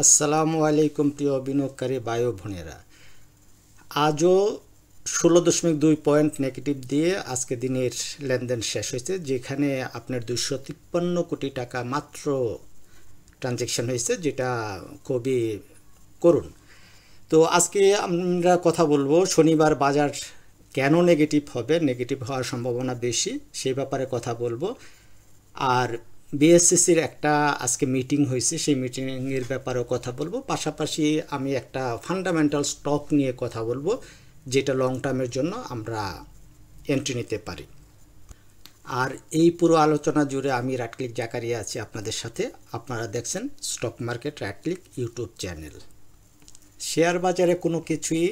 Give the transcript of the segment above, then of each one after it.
আসসালামু আলাইকুম প্রিয় বিনিয়োগকারী ভাই ও বোনেরা। আজও 16.2 পয়েন্ট নেগেটিভ দিয়ে আজকে দিনের লেনদেন শেষ হয়েছে, যেখানে আপনার 253 কোটি টাকা মাত্র ট্রানজ্যাকশন হয়েছে, যেটা খুবই করুণ। তো আজকে আমরা কথা বলবো শনিবার বাজার কেন নেগেটিভ হবে, নেগেটিভ হওয়ার সম্ভাবনা বেশি, সেই ব্যাপারে কথা বলবো। আর বিএসসিসির একটা আজকে মিটিং হয়েছে, সেই মিটিংয়ের ব্যাপারেও কথা বলবো। পাশাপাশি আমি একটা ফান্ডামেন্টাল স্টক নিয়ে কথা বলবো, যেটা লং টার্মের জন্য আমরা এন্ট্রি নিতে পারি। আর এই পুরো আলোচনা জুড়ে আমি রাটক্লিক জাকারিয়া আছি আপনাদের সাথে। আপনারা দেখছেন স্টক মার্কেট রাটক্লিক ইউটিউব চ্যানেল। শেয়ার বাজারে কোনো কিছুই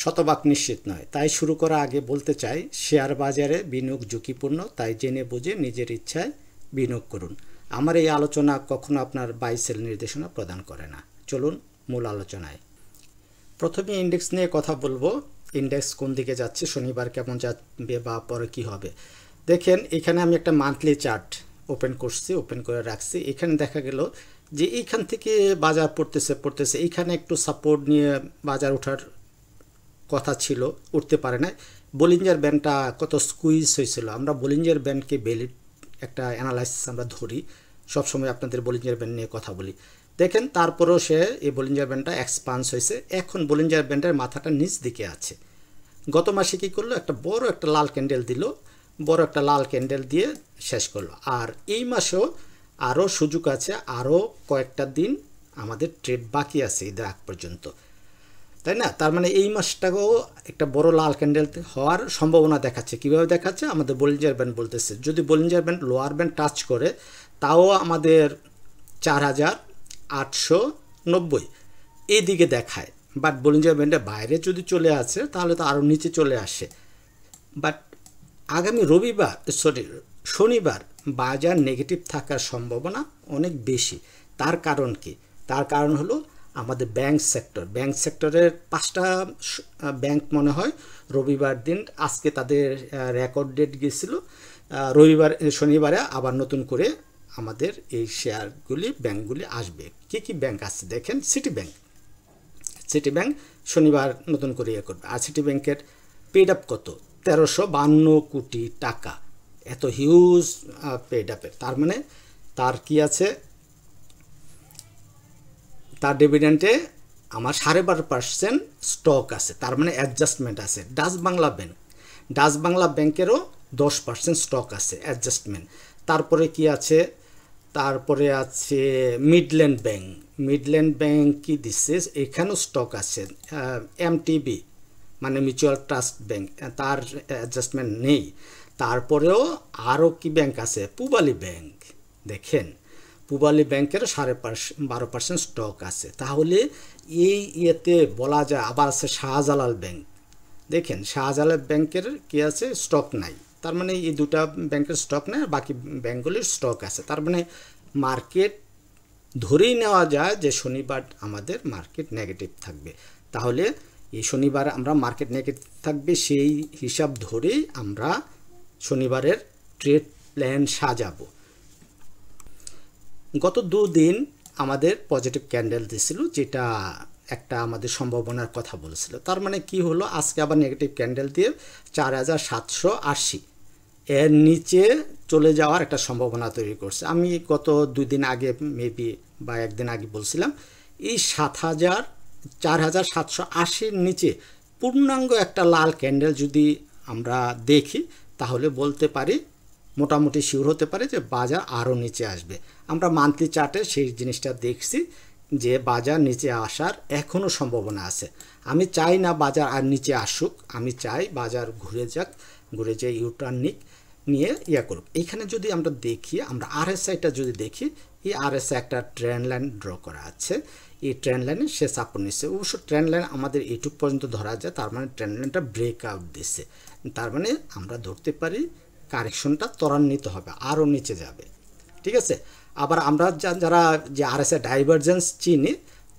শতভাগ নিশ্চিত নয়, তাই শুরু করার আগে বলতে চাই, শেয়ার বাজারে বিনিয়োগ ঝুঁকিপূর্ণ, তাই জেনে বুঝে নিজের ইচ্ছায় বিনিয়োগ করুন। আমার এই আলোচনা কখনো আপনার বাই সেল নির্দেশনা প্রদান করে না। চলুন মূল আলোচনায়। প্রথমে ইন্ডেক্স নিয়ে কথা বলবো। ইন্ডেক্স কোন দিকে যাচ্ছে, শনিবার কেমন যাবে বা পরে কি হবে। দেখেন, এখানে আমি একটা মান্থলি চার্ট ওপেন করছি, ওপেন করে রাখছি। এখানে দেখা গেল যে এইখান থেকে বাজার পড়তেছে এইখানে একটু সাপোর্ট নিয়ে বাজার ওঠার কথা ছিল, উঠতে পারে না। বলিঞ্জার ব্যান্ডটা কত স্কুইজ হয়েছিল। আমরা বলিঞ্জার ব্যান্ডকে বেলি একটা অ্যানালাইসিস আমরা ধরি, সবসময় আপনাদের বলিঞ্জার ব্যান্ড নিয়ে কথা বলি। দেখেন, তারপরেও সে এই বলিঞ্জার ব্যান্ডটা এক্সপান্স হয়েছে। এখন বলিঞ্জার ব্যান্ডের মাথাটা নিচ দিকে আছে। গত মাসে কী করলো, একটা বড় একটা লাল ক্যান্ডেল দিল, বড় একটা লাল ক্যান্ডেল দিয়ে শেষ করলো। আর এই মাসেও আরও সুযোগ আছে, আরও কয়েকটা দিন আমাদের ট্রেড বাকি আছে ঈদের আগ পর্যন্ত, তাই না? তার মানে এই মাসটাকেও একটা বড় লাল ক্যান্ডেল হওয়ার সম্ভাবনা দেখাচ্ছে। কীভাবে দেখাচ্ছে? আমাদের বলিঞ্জার ব্যান্ড বলতেছে, যদি Bollinger band lower band touch করে, তাও আমাদের 4890 এই দিকে দেখায়। বাট বলিঞ্জার ব্যান্ডের বাইরে যদি চলে আসে, তাহলে তো আরও নিচে চলে আসে। বাট আগামী শনিবার বাজার নেগেটিভ থাকার সম্ভাবনা অনেক বেশি। তার কারণ কি? তার কারণ হলো আমাদের ব্যাংক সেক্টরের 5টা ব্যাংক মনে হয় রবিবার দিন, আজকে তাদের রেকর্ড ডেট গিয়েছিল, শনিবারে আবার নতুন করে আমাদের এই শেয়ারগুলি ব্যাংকগুলি আসবে। কি ব্যাংক আছে দেখেন, সিটি ব্যাংক শনিবার নতুন করে করবে। আর সিটি ব্যাংকের পেড আপ কত? 1352 কোটি টাকা। এত হিউজ পেড আপের, তার মানে তার কি আছে, তার ডিভিডেন্টে আমার 12.5% স্টক আছে, তার মানে অ্যাডজাস্টমেন্ট আছে। ডাচ বাংলা ব্যাংকেরও 10% স্টক আছে, অ্যাডজাস্টমেন্ট। তারপরে কি আছে? তারপরে আছে মিডল্যান্ড ব্যাংক কি দিচ্ছে, এখানেও স্টক আছে। এমটিবি মানে মিউচুয়াল ট্রাস্ট ব্যাংক, তার অ্যাডজাস্টমেন্ট নেই। তারপরেও আরও কি ব্যাংক আছে? পূবালী ব্যাংক। দেখেন, পূবালী ব্যাংকের 12.5% স্টক আছে। তাহলে এই ইয়েতে বলা যায়। আবার আছে শাহজালাল ব্যাংক। দেখেন, শাহজালাল ব্যাংকের কি আছে? স্টক নাই। তার মানে এই দুটা ব্যাংকের স্টক নেই, বাকি ব্যাংকগুলির স্টক আছে। তার মানে মার্কেট ধরেই নেওয়া যায় যে শনিবার আমাদের মার্কেট নেগেটিভ থাকবে। তাহলে এই শনিবার আমরা মার্কেট নেগেটিভ থাকবে, সেই হিসাব ধরেই আমরা শনিবারের ট্রেড প্ল্যান সাজাবো। গত 2 দিন আমাদের পজিটিভ ক্যান্ডেল দিয়েছিল, যেটা একটা আমাদের সম্ভাবনার কথা বলেছিল। তার মানে কি হলো, আজকে আবার নেগেটিভ ক্যান্ডেল দিয়ে 4780 এর নিচে চলে যাওয়ার একটা সম্ভাবনা তৈরি করছে। আমি গত 2 দিন আগে মেবি বা একদিন আগে বলছিলাম, এই 4780 নিচে পূর্ণাঙ্গ একটা লাল ক্যান্ডেল যদি আমরা দেখি, তাহলে বলতে পারি, মোটামুটি শিওর হতে পারে যে বাজার আরও নিচে আসবে। আমরা মান্থলি চার্টে সেই জিনিসটা দেখছি যে বাজার নিচে আসার এখনও সম্ভাবনা আছে। আমি চাই না বাজার আর নিচে আসুক, আমি চাই বাজার ঘুরে যে ইউটার্ন নিয়ে করুক। এইখানে যদি আমরা দেখি, আমরা আরএসআইটা যদি দেখি, এই আরএসআই একটা ট্রেন্ড লাইন ড্র করা আছে। এই ট্রেন্ড লাইনে সে সাপোর্ট নিচ্ছে। অবশ্য ট্রেন্ড লাইন আমাদের এইটুকু পর্যন্ত ধরা যায়, তার মানে ট্রেন্ড লাইনটা ব্রেকআউট দিচ্ছে। তার মানে আমরা ধরতে পারি কারেকশনটা ত্বরান্বিত হবে, আরও নিচে যাবে। ঠিক আছে। আবার আমরা যারা যে আরএসআই ডাইভারজেন্স চিনি,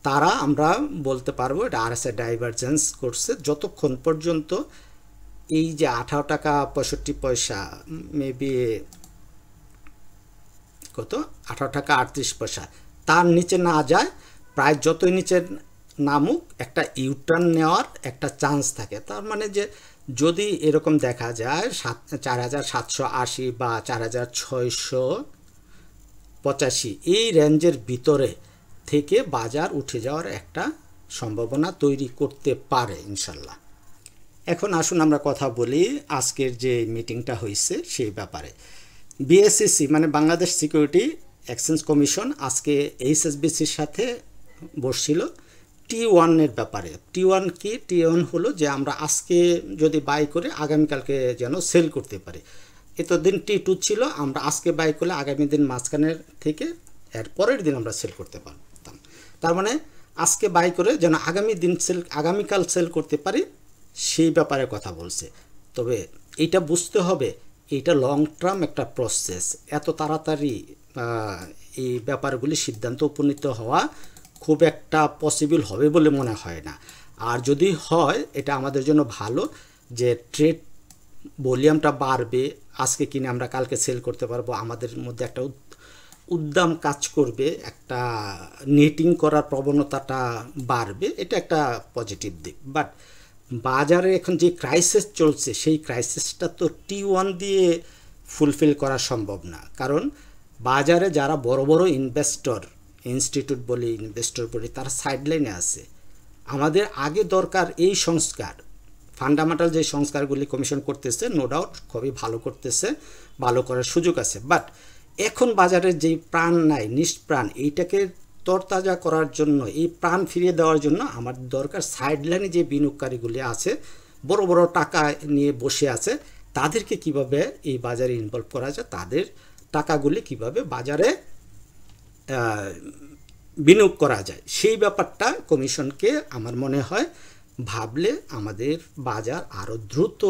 তারা আমরা বলতে পারবো এটা আরএসআই ডাইভারজেন্স করছে যতক্ষণ পর্যন্ত এই যে 18 টাকা 65 পয়সা, মেবি কত, 18 টাকা 38 পয়সা, তার নিচে না যায়, প্রায় যতই নিচে নামুক একটা ইউটার্ন নেওয়ার একটা চান্স থাকে। তার মানে যে যদি এরকম দেখা যায় 4780 বা 4685 এই রেঞ্জের ভিতরে থেকে বাজার উঠে যাওয়ার একটা সম্ভাবনা তৈরি করতে পারে ইনশাল্লাহ। এখন আসুন আমরা কথা বলি আজকের যে মিটিংটা হয়েছে সেই ব্যাপারে। বিএসইসি মানে বাংলাদেশ সিকিউরিটি এক্সচেঞ্জ কমিশন আজকে এইচএসবিসির সাথে বসছিল T1 ব্যাপারে। T1 কি? T1 হলো যে আমরা আজকে যদি বাই করে আগামীকালকে যেন সেল করতে পারি। এতদিন T2 ছিল, আমরা আজকে বাই করলে আগামী দিন মাঝখানের থেকে এর পরের দিন আমরা সেল করতে পারতাম। তার মানে আজকে বাই করে যেন আগামীকাল সেল করতে পারি, সেই ব্যাপারে কথা বলছে। তবে এইটা বুঝতে হবে এইটা লং টার্ম একটা প্রসেস, এত তাড়াতাড়ি এই ব্যাপারগুলি সিদ্ধান্ত উপনীত হওয়া খুব একটা পসিবল হবে বলে মনে হয় না। আর যদি হয় এটা আমাদের জন্য ভালো, যে ট্রেড ভলিউমটা বাড়বে, আজকে কিনে আমরা কালকে সেল করতে পারবো, আমাদের মধ্যে একটা উদ্যম কাজ করবে, একটা নেটিং করার প্রবণতাটা বাড়বে, এটা একটা পজিটিভ দিক। বাট বাজারে এখন যে ক্রাইসিস চলছে সেই ক্রাইসিসটা তো T1 দিয়ে ফুলফিল করা সম্ভব না। কারণ বাজারে যারা বড় বড় ইনভেস্টর, ইনস্টিটিউট বলি, ইনভেস্টর বলি, তারা সাইডলাইনে আছে। আমাদের আগে দরকার এই সংস্কার, ফান্ডামেন্টাল যে সংস্কারগুলি কমিশন করতেছে, নো ডাউট খুবই ভালো করতেছে, ভালো করার সুযোগ আছে। বাট এখন বাজারের যেই প্রাণ নাই, নিষ্প্রাণ, এইটাকে তরতাজা করার জন্য, এই প্রাণ ফিরিয়ে দেওয়ার জন্য আমার দরকার সাইডলাইনে যে বিনিয়োগকারীগুলি আছে, বড় বড় টাকা নিয়ে বসে আছে, তাদেরকে কিভাবে এই বাজারে ইনভলভ করা যায়, তাদের টাকাগুলি কিভাবে বাজারে বিনিয়োগ করা যায়, সেই ব্যাপারটা কমিশনকে আমার মনে হয় ভাবলে আমাদের বাজার আরও দ্রুত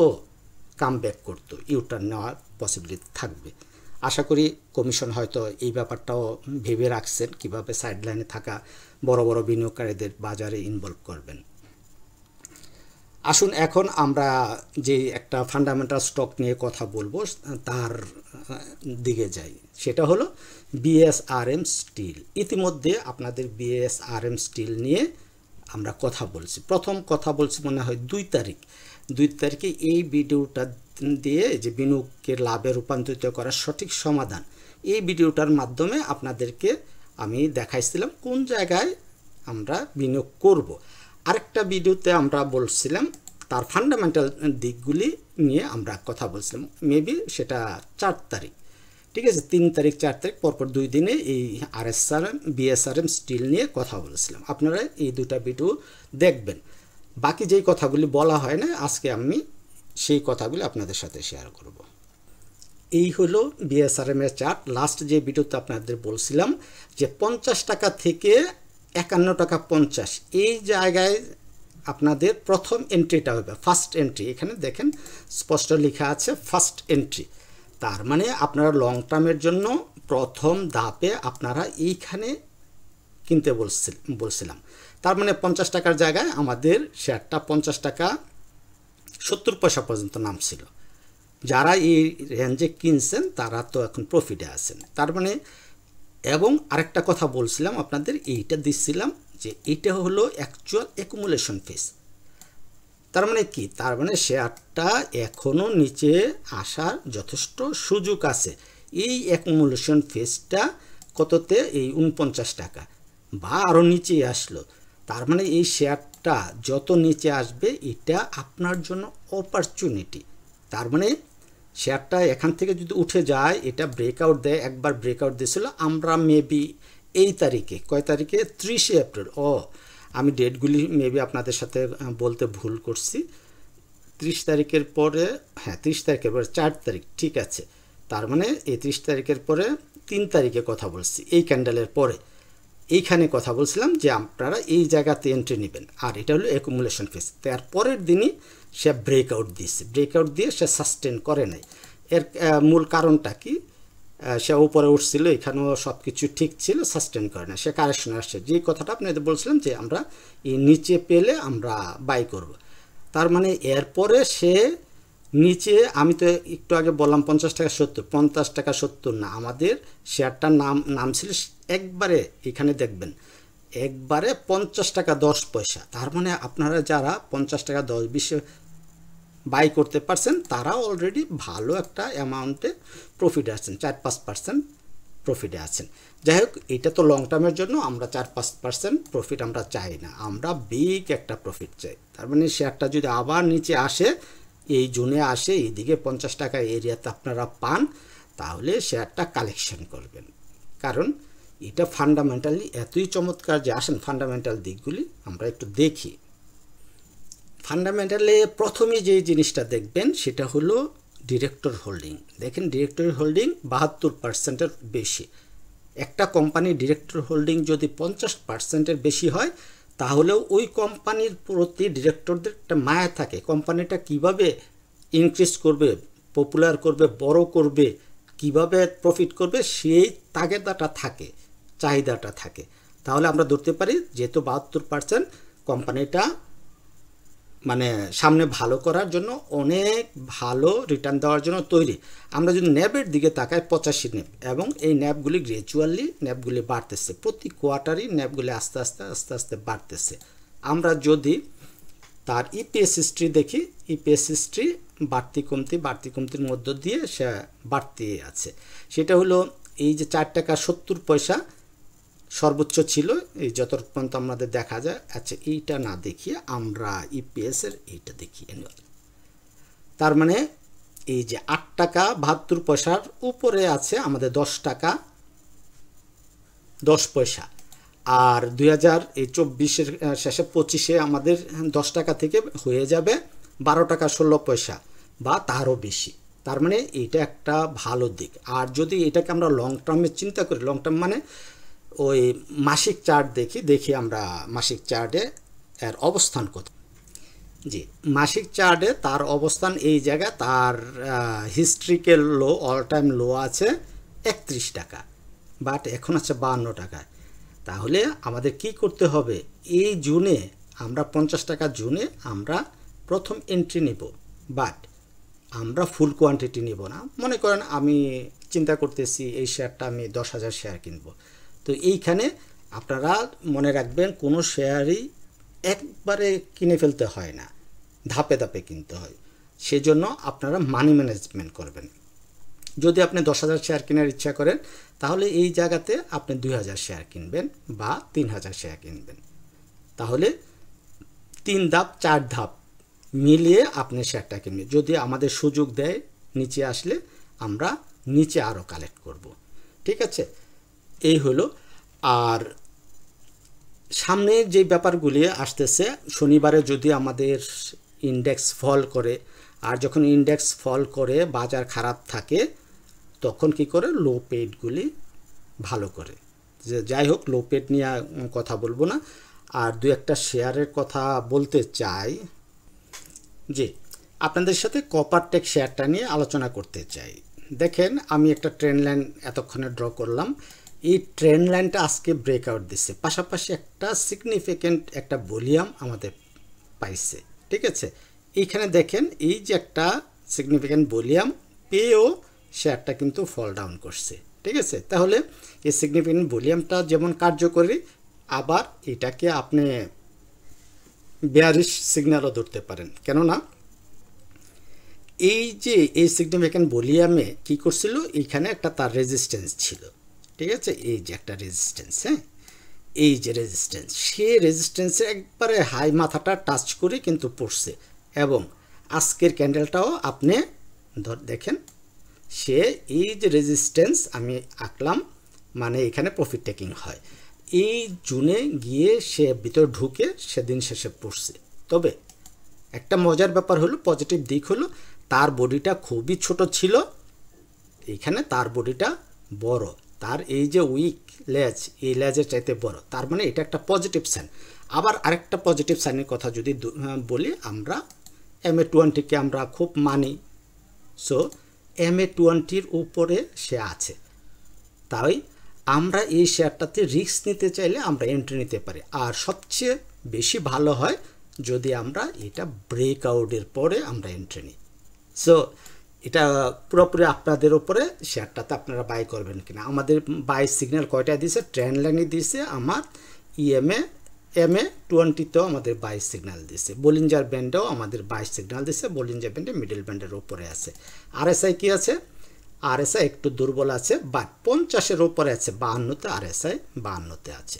কামব্যাক করতো, ইউটার্ন নেওয়ার পসিবিলিটি থাকবে। আশা করি কমিশন হয়তো এই ব্যাপারটাও ভেবে রাখছেন কিভাবে সাইডলাইনে থাকা বড় বড় বিনিয়োগকারীদের বাজারে ইনভলভ করবেন। আসুন এখন আমরা যে একটা ফান্ডামেন্টাল স্টক নিয়ে কথা বলবো তার দিকে যাই, সেটা হলো বিএসআরএম স্টিল। ইতিমধ্যে আপনাদের বিএসআরএম স্টিল নিয়ে আমরা কথা বলছি, প্রথম কথা বলছি মনে হয় 2 তারিখে এই ভিডিওটা দিয়ে যে বিনিয়োগের লাভে রূপান্তরিত করার সঠিক সমাধান, এই ভিডিওটার মাধ্যমে আপনাদেরকে আমি দেখাইছিলাম কোন জায়গায় আমরা বিনিয়োগ করব। আরেকটা ভিডিওতে আমরা বলছিলাম তার ফান্ডামেন্টাল দিকগুলি নিয়ে আমরা কথা বলছিলাম, মেবি সেটা 4 তারিখ, ঠিক আছে, 3 তারিখ 4 তারিখ পরপর 2 দিনে এই বিএসআরএম স্টিল নিয়ে কথা বলেছিলাম। আপনারা এই 2টা ভিডিও দেখবেন। বাকি যেই কথাগুলি বলা হয় না আজকে আমি সেই কথাগুলি আপনাদের সাথে শেয়ার করব। এই হলো বিএসআরএম এর চার্ট। লাস্ট যে ভিডিওতে আপনাদের বলছিলাম যে 50 টাকা থেকে 51 টাকা 50, এই জায়গায় আপনাদের প্রথম এন্ট্রিটা হবে, ফার্স্ট এন্ট্রি। এখানে দেখেন স্পষ্ট লেখা আছে ফার্স্ট এন্ট্রি। তার মানে আপনারা লং টার্মের জন্য প্রথম ধাপে আপনারা এইখানে কিনতে বলছিলাম। তার মানে 50 টাকার জায়গায় আমাদের শেয়ারটা 50 টাকা 70 পয়সা পর্যন্ত নামছিল। যারা এই রেঞ্জে কিনছেন তারা তো এখন প্রফিটে আছেন। তার মানে, এবং আরেকটা কথা বলছিলাম আপনাদের, এইটা দিচ্ছিলাম যে এইটা হলো অ্যাকচুয়াল অ্যাকুমুলেশন ফেজ। তার মানে কি? তার মানে শেয়ারটা এখনও নিচে আসার যথেষ্ট সুযোগ আছে। এই অ্যাকুমুলেশন ফেজটা কততে? এই 49 টাকা বা আরও নিচে আসলো। তার মানে এই শেয়ারটা যত নিচে আসবে এটা আপনার জন্য অপরচুনিটি। তার মানে শেয়ারটা এখান থেকে যদি উঠে যায়, এটা ব্রেকআউট দেয়, একবার ব্রেকআউট দিয়েছিল, আমরা মেবি এই তারিখে, কয় তারিখে? 30 এপ্রিল। আমি ডেটগুলি মেবি আপনাদের সাথে বলতে ভুল করছি। 30 তারিখের পরে, হ্যাঁ 30 তারিখের পরে 4 তারিখ, ঠিক আছে। তার মানে এই 30 তারিখের পরে 3 তারিখে কথা বলছি, এই ক্যান্ডেলের পরে এইখানে কথা বলছিলাম যে আপনারা এই জায়গাতে এন্ট্রি নেবেন। আর এটা হলো অ্যাকুমুলেশন ফেজ। তার পরের দিনই সে ব্রেকআউট দিয়েছে, ব্রেকআউট দিয়ে সে সাস্টেন করে নাই। এর মূল কারণটা কি? সে উপরে উঠছিল, এখানেও সব কিছু ঠিক ছিল, সাস্টেন করে না, সে কারেকশন আসছে। যে কথাটা আপনাদের বলছিলাম যে আমরা এই নিচে পেলে আমরা বাই করব। তার মানে এরপরে সে নিচে, আমি তো একটু আগে বললাম 50 টাকা 70, 50 টাকা 70 না, আমাদের শেয়ারটার নাম ছিল একবারে, এখানে দেখবেন একবারে 50 টাকা 10 পয়সা। তার মানে আপনারা যারা 50 টাকা 10-20 বাই করতে পারছেন তারা অলরেডি ভালো একটা অ্যামাউন্টে প্রফিটে আছেন, 4-5% প্রফিটে আছেন। যাই হোক, এটা তো লং টার্মের জন্য, আমরা 4-5% প্রফিট আমরা চাই না, আমরা বিগ একটা প্রফিট চাই। তার মানে শেয়ারটা যদি আবার নিচে আসে, এই জোনে আসে, এইদিকে 50 টাকা এরিয়াতে আপনারা পান, তাহলে শেয়ারটা কালেকশন করবেন। কারণ এটা ফান্ডামেন্টালি এতই চমৎকার যে আসেন ফান্ডামেন্টাল দিকগুলি আমরা একটু দেখি। ফান্ডামেন্টালে প্রথমে যে জিনিসটা দেখবেন সেটা হলো ডিরেক্টর হোল্ডিং। দেখেন ডিরেক্টর হোল্ডিং 72%-এর বেশি। একটা কোম্পানি ডিরেক্টর হোল্ডিং যদি 50%-এর বেশি হয়, তাহলেও ওই কোম্পানির প্রতি ডিরেক্টরদের একটা মায়া থাকে, কোম্পানিটা কিভাবে ইনক্রিজ করবে, পপুলার করবে, বড় করবে, কিভাবে প্রফিট করবে, সেই তাগিদাটা থাকে, চাহিদাটা থাকে। তাহলে আমরা ধরতে পারি যেহেতু 72% কোম্পানিটা মানে সামনে ভালো করার জন্য, অনেক ভালো রিটার্ন দেওয়ার জন্য তৈরি। আমরা যদি ন্যাবের দিকে তাকাই 85 ন্যাব, এবং এই ন্যাবগুলি গ্র্যাজুয়ালি ন্যাবগুলি বাড়তেছে, প্রতি কোয়ার্টারই ন্যাবগুলি আস্তে আস্তে বাড়তেছে। আমরা যদি তার ইপিএস হিস্ট্রি দেখি, ইপিএস হিস্ট্রি বাড়তি কমতির মধ্য দিয়ে সে বাড়তে আছে। সেটা হলো এই যে 4 টাকা 70 পয়সা সর্বোচ্চ ছিল, এই যতক্ষণ পর্যন্ত আমাদের দেখা যায়। আচ্ছা, এইটা না দেখিয়ে আমরা ইপিএসের এইটা দেখি অ্যানুয়াল। তার মানে এই যে 8 টাকা 72 পয়সার উপরে আছে আমাদের 10 টাকা 10 পয়সা। আর 2024-এর শেষে 25-এ আমাদের 10 টাকা থেকে হয়ে যাবে 12 টাকা 16 পয়সা বা তারও বেশি। তার মানে এইটা একটা ভালো দিক। আর যদি এটাকে আমরা লং টার্মে চিন্তা করি, লং টার্ম মানে ওই মাসিক চার্ট দেখি আমরা মাসিক চার্টে এর অবস্থান কোথায়। জি, মাসিক চার্টে তার অবস্থান এই জায়গায়, তার হিস্ট্রিক্যাল লো, অল টাইম লো আছে 31 টাকা, বাট এখন আছে 52 টাকায়। তাহলে আমাদের কি করতে হবে, এই জুনে আমরা 50 টাকা জুনে আমরা প্রথম এন্ট্রি নিব, বাট আমরা ফুল কোয়ান্টিটি নিব না। মনে করেন আমি চিন্তা করতেছি এই শেয়ারটা আমি 10,000 শেয়ার কিনবো, তো এইখানে আপনারা মনে রাখবেন কোনো শেয়ারই একবারে কিনে ফেলতে হয় না, ধাপে ধাপে কিনতে হয়। সেজন্য আপনারা মানি ম্যানেজমেন্ট করবেন। যদি আপনি 10,000 শেয়ার কেনার ইচ্ছা করেন, তাহলে এই জায়গাতে আপনি 2,000 শেয়ার কিনবেন বা 3,000 শেয়ার কিনবেন। তাহলে 3 ধাপ 4 ধাপ মিলিয়ে আপনি শেয়ারটা কিনবেন। যদি আমাদের সুযোগ দেয় নিচে আসলে, আমরা নিচে আরও কালেক্ট করব। ঠিক আছে, এই হলো। আর সামনে যে ব্যাপারগুলি আসতেছে, শনিবারে যদি আমাদের ইন্ডেক্স ফল করে, আর যখন ইন্ডেক্স ফল করে বাজার খারাপ থাকে, তখন কি করে লো পেডগুলি ভালো করে। যে যাই হোক, লো পেড নিয়ে কথা বলবো না। আর দু একটা শেয়ারের কথা বলতে চাই। জি, আপনাদের সাথে কপারটেক শেয়ারটা নিয়ে আলোচনা করতে চাই। দেখেন, আমি একটা ট্রেন্ড লাইন এতক্ষণে ড্র করলাম। এই ট্রেন্ড লাইনটা আজকে ব্রেকআউট দিচ্ছে, পাশাপাশি একটা সিগনিফিক্যান্ট একটা ভলিউম আমাদের পাইছে। ঠিক আছে, এইখানে দেখেন এই যে একটা সিগনিফিক্যান্ট ভলিউম পেয়েও শেয়ারটা কিন্তু ফল ডাউন করছে। ঠিক আছে, তাহলে এই সিগনিফিক্যান্ট ভলিউমটা যেমন কার্যকরী, আবার এটাকে আপনি বেয়ারিশ সিগন্যালও ধরতে পারেন। কেননা এই যে এই সিগনিফিক্যান্ট ভলিউমে কী করছিল, এইখানে একটা তার রেজিস্ট্যান্স ছিল। ঠিক আছে, এই যে একটা রেজিস্ট্যান্স, হ্যাঁ, এই যে রেজিস্ট্যান্স, সে রেজিস্ট্যান্সের একবারে হাই মাথাটা টাচ করে কিন্তু পড়ছে। এবং আজকের ক্যান্ডেলটাও আপনি দেখেন, সে এই যে রেজিস্ট্যান্স আমি আঁকলাম, মানে এখানে প্রফিট টেকিং হয়, এই জুনে গিয়ে সে ভিতরে ঢুকে সেদিন শেষে পড়ছে। তবে একটা মজার ব্যাপার হলো, পজিটিভ দিক হলো, তার বডিটা খুবই ছোট ছিল, এইখানে তার বডিটা বড়, তার এই যে উইক লেজ, এই লেজের চাইতে বড়। তার মানে এটা একটা পজিটিভ সাইন। আবার আরেকটা পজিটিভ সাইনের কথা যদি বলি, আমরা MA20-কে আমরা খুব মানি। সো MA20-র উপরে সে আছে, তাই আমরা এই শেয়ারটাতে রিস্ক নিতে চাইলে আমরা এন্ট্রি নিতে পারি। আর সবচেয়ে বেশি ভালো হয় যদি আমরা এটা ব্রেকআউটের পরে আমরা এন্ট্রি নিই। সো এটা পুরোপুরি আপনাদের উপরে, শেয়ারটাতে আপনারা বাই করবেন কিনা। আমাদের বাই সিগন্যাল কয়টা দিয়েছে, ট্রেন্ড লাইনে দিয়েছে আমার ইএমএ এমএ 20তেও আমাদের 22 সিগন্যাল দিছে, বলিঞ্জার ব্যান্ডেও আমাদের 22 সিগন্যাল দিছে, বলিঞ্জার ব্যান্ডে মিডল ব্যান্ডের উপরে আছে। আরএসআই কি আছে? আরএসআই একটু দুর্বল আছে, বাট 50-এর উপরে আছে, 52তে আরএসআই 52তে আছে।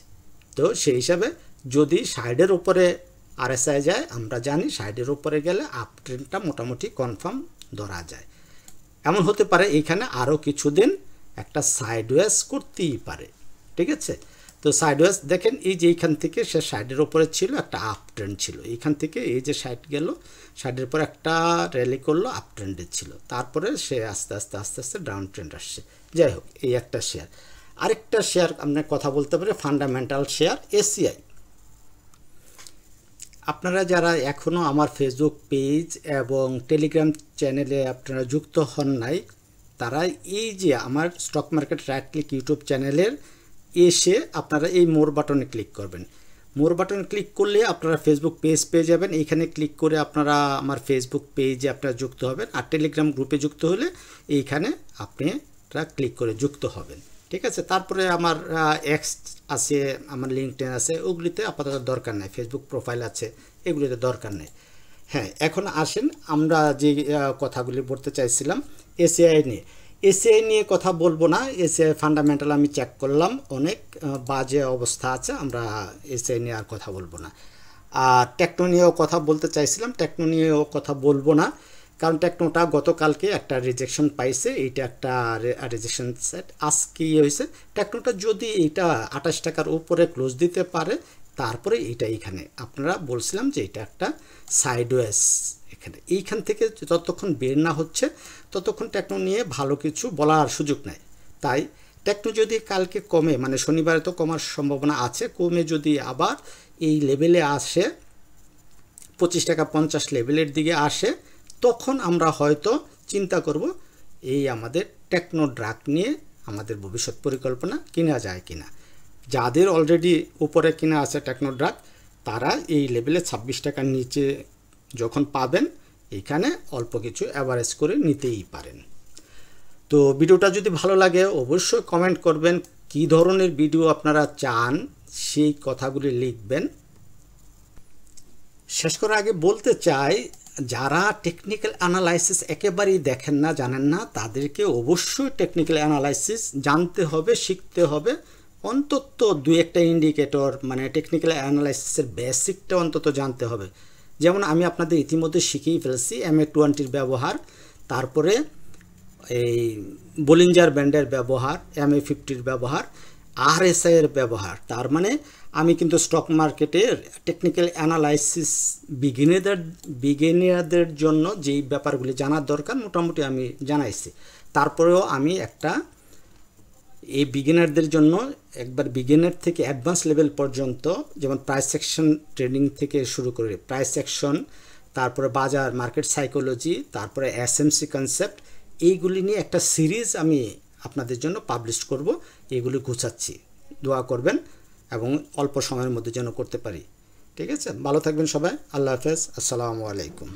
তো সেই হিসাবে যদি 60-এর উপরে আরএসআই যায়, আমরা জানি 60-এর উপরে গেলে আপ ট্রেন্ডটা মোটামুটি কনফার্ম ধরা যায়। এমন হতে পারে এইখানে আরও কিছুদিন একটা সাইডওয়েজ করতেই পারে, ঠিক আছে। তো সাইডওয়েজ দেখেন, এই যে এইখান থেকে সে 60-এর উপরে ছিল, একটা আপ ট্রেন্ড ছিল, এইখান থেকে এই যে 60 গেল, 60-এর পর একটা র্যালি করলো, আপ ট্রেন্ডে ছিল, তারপরে সে আস্তে আস্তে ডাউন ট্রেন্ড আসছে। যাই হোক, এই একটা শেয়ার। আরেকটা শেয়ার আপনার কথা বলতে পারে ফান্ডামেন্টাল শেয়ার এসিআই। আপনারা যারা এখনও আমার ফেসবুক পেজ এবং টেলিগ্রাম চ্যানেলে আপনারা যুক্ত হন নাই, তারা এই যে আমার stock market right click YouTube চ্যানেলের এসে আপনারা এই মোর বাটনে ক্লিক করবেন। মোর বাটনে ক্লিক করলে আপনারা ফেসবুক পেজ পেয়ে যাবেন। এইখানে ক্লিক করে আপনারা আমার ফেসবুক পেজে আপনারা যুক্ত হবেন, আর টেলিগ্রাম গ্রুপে যুক্ত হলে এইখানে আপনারা ক্লিক করে যুক্ত হবেন, ঠিক আছে। তারপরে আমার এক্স আছে, আমার লিঙ্কডইন আছে, ওগুলিতে আপাতত দরকার নেই, ফেসবুক প্রোফাইল আছে, এগুলিতে দরকার নেই। হ্যাঁ, এখন আসেন আমরা যে কথাগুলি বলতে চাইছিলাম এসিআই নিয়ে। এসিআই নিয়ে কথা বলবো না, এসিআই ফান্ডামেন্টাল আমি চেক করলাম, অনেক বাজে অবস্থা আছে, আমরা এসিআই নিয়ে আর কথা বলবো না। আর টেকনো নিয়েও কথা বলতে চাইছিলাম, টেকনো নিয়েও কথা বলবো না, কারণ টেকনোটা গতকালকে একটা রিজেকশন পাইছে, এইটা একটা রিজেকশন সেট। আজকে হয়েছে টেকনোটা যদি এইটা 28 টাকার উপরে ক্লোজ দিতে পারে, তারপরে এইখানে আপনারা বলছিলাম যে এটা একটা সাইডওয়েজ, এখানে এইখান থেকে যতক্ষণ বের না হচ্ছে ততক্ষণ টেকনো নিয়ে ভালো কিছু বলার সুযোগ নেই। তাই টেকনো যদি কালকে কমে, মানে শনিবারে তো কমার সম্ভাবনা আছে, কমে যদি আবার এই লেভেলে আসে 25 টাকা 50 লেভেলের দিকে আসে, তখন আমরা হয়তো চিন্তা করব এই আমাদের টেকনো ড্রাগ নিয়ে আমাদের ভবিষ্যৎ পরিকল্পনা কিনা যায় কিনা। যাদের অলরেডি উপরে কিনা আছে টেকনো ড্রাগ, তারা এই লেভেলে 26 টাকার নিচে যখন পাবেন, এইখানে অল্প কিছু অ্যাভারেজ করে নিতেই পারেন। তো ভিডিওটা যদি ভালো লাগে অবশ্যই কমেন্ট করবেন, কি ধরনের ভিডিও আপনারা চান সেই কথাগুলি লিখবেন। শেষ করার আগে বলতে চাই, যারা টেকনিক্যাল অ্যানালাইসিস একেবারেই দেখেন না, জানেন না, তাদেরকে অবশ্যই টেকনিক্যাল অ্যানালাইসিস জানতে হবে, শিখতে হবে। অন্তত 2-1টা ইন্ডিকেটর, মানে টেকনিক্যাল অ্যানালাইসিসের বেসিকটা অন্তত জানতে হবে। যেমন আমি আপনাদের ইতিমধ্যে শিখিয়ে ফেলছি MA20-র ব্যবহার, তারপরে এই বলিঞ্জার ব্যান্ডের ব্যবহার, MA50-র ব্যবহার, RSI-এর ব্যবহার। তার মানে আমি কিন্তু স্টক মার্কেটের টেকনিক্যাল অ্যানালাইসিস বিগিনারদের জন্য যেই ব্যাপারগুলি জানার দরকার মোটামুটি আমি জানাইছি। তারপরেও আমি একটা এই বিগিনারদের জন্য একবার বিগিনার থেকে অ্যাডভান্স লেভেল পর্যন্ত, যেমন প্রাইস সেকশন ট্রেডিং থেকে শুরু করে প্রাইস সেকশন, তারপরে বাজার মার্কেট সাইকোলজি, তারপরে এসএমসি কনসেপ্ট, এইগুলি নিয়ে একটা সিরিজ আমি আপনাদের জন্য পাবলিশ করব। এগুলি গুছাচ্ছি, দোয়া করবেন এবং অল্প সময়ের মধ্যে যেন করতে পারি, ঠিক আছে। ভালো থাকবেন সবাই, আল্লাহ হাফেজ, আসসালামু আলাইকুম।